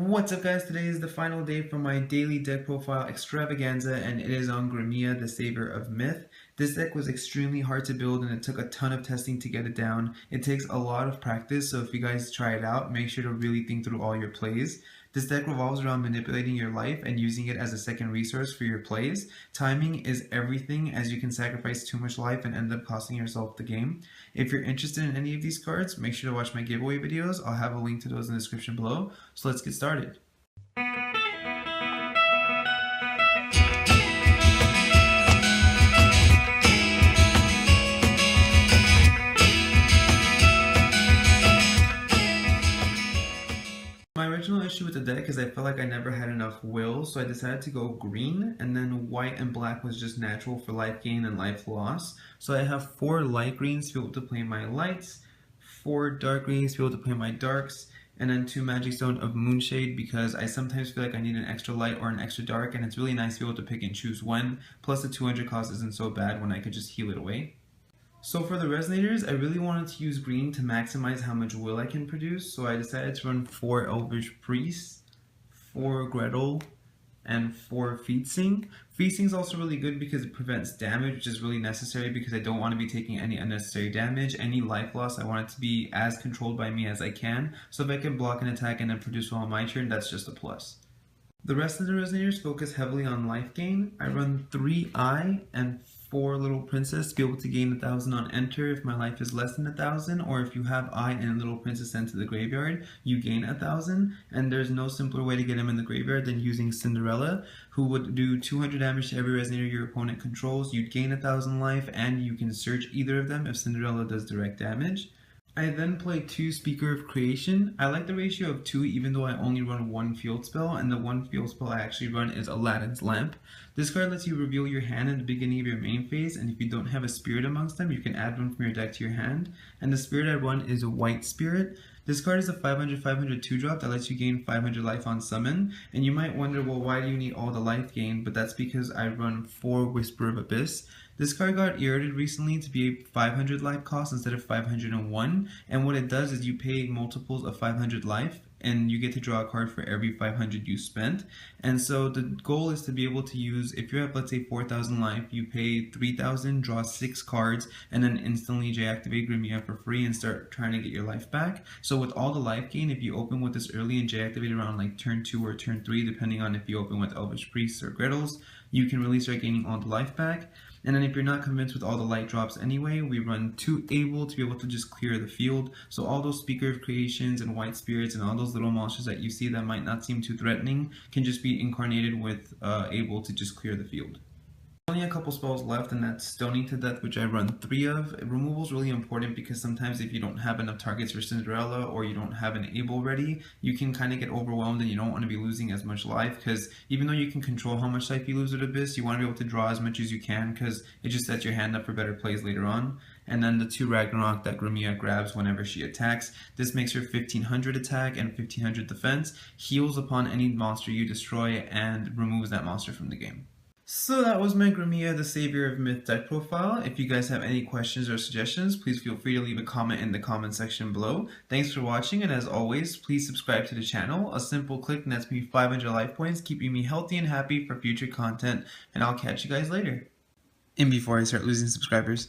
What's up guys, today is the final day for my daily deck profile extravaganza and it is on Grimmia, the Savior of Myth. This deck was extremely hard to build and it took a ton of testing to get it down. It takes a lot of practice, so if you guys try it out, make sure to really think through all your plays. This deck revolves around manipulating your life and using it as a second resource for your plays. Timing is everything, as you can sacrifice too much life and end up costing yourself the game. If you're interested in any of these cards, make sure to watch my giveaway videos. I'll have a link to those in the description below. So let's get started. My original issue with the deck is I felt like I never had enough will, so I decided to go green, and then white and black was just natural for life gain and life loss. So I have 4 light greens to be able to play my lights, 4 dark greens to be able to play my darks, and then 2 magic stone of moonshade because I sometimes feel like I need an extra light or an extra dark, and it's really nice to be able to pick and choose when. Plus the 200 cost isn't so bad when I could just heal it away. So for the Resonators, I really wanted to use green to maximize how much will I can produce, so I decided to run 4 Elvish Priests, 4 Gretel, and 4 Feetsing. Feetsing is also really good because it prevents damage, which is really necessary because I don't want to be taking any unnecessary damage. Any life loss, I want it to be as controlled by me as I can, so if I can block an attack and then produce one on my turn, that's just a plus. The rest of the Resonators focus heavily on life gain. I run 3 Eye and 4 Little Princess to be able to gain 1,000 on enter if my life is less than 1,000, or if you have Eye and Little Princess sent to the graveyard, you gain 1,000, and there's no simpler way to get him in the graveyard than using Cinderella, who would do 200 damage to every Resonator your opponent controls. You'd gain 1,000 life, and you can search either of them if Cinderella does direct damage. I then play 2 Speaker of Creation. I like the ratio of 2 even though I only run 1 field spell, and the 1 field spell I actually run is Aladdin's Lamp. This card lets you reveal your hand in the beginning of your main phase, and if you don't have a spirit amongst them, you can add one from your deck to your hand. And the spirit I run is a White Spirit. This card is a 500/500 2-drop that lets you gain 500 life on summon, and you might wonder, well, why do you need all the life gain? But that's because I run 4 Whisper of Abyss. This card got eroded recently to be a 500 life cost instead of 501, and what it does is you pay multiples of 500 life, and you get to draw a card for every 500 you spent. And so the goal is to be able to use, if you have, let's say, 4,000 life, you pay 3,000, draw 6 cards, and then instantly J-activate Grimmia for free and start trying to get your life back. So with all the life gain, if you open with this early and J-activate around like turn 2 or turn 3, depending on if you open with Elvish Priests or Gretels, you can really start gaining all the life back. And then if you're not convinced with all the light drops anyway, we run 2 Able to be able to just clear the field. So all those Speaker of Creations and White Spirits and all those little monsters that you see that might not seem too threatening can just be incarnated with Able to just clear the field. Only a couple spells left, and that's Stoning to Death, which I run 3 of. Removal is really important because sometimes if you don't have enough targets for Cinderella or you don't have an Able ready, you can kind of get overwhelmed and you don't want to be losing as much life, because even though you can control how much life you lose with Abyss, you want to be able to draw as much as you can because it just sets your hand up for better plays later on. And then the 2 Ragnarok that Grimmia grabs whenever she attacks. This makes her 1,500 attack and 1,500 defense, heals upon any monster you destroy, and removes that monster from the game. So that was my Grimmia, the Savior of Myth deck profile. If you guys have any questions or suggestions, please feel free to leave a comment in the comment section below. Thanks for watching, and as always, please subscribe to the channel. A simple click nets me 500 life points, keeping me healthy and happy for future content, and I'll catch you guys later. And before I start losing subscribers,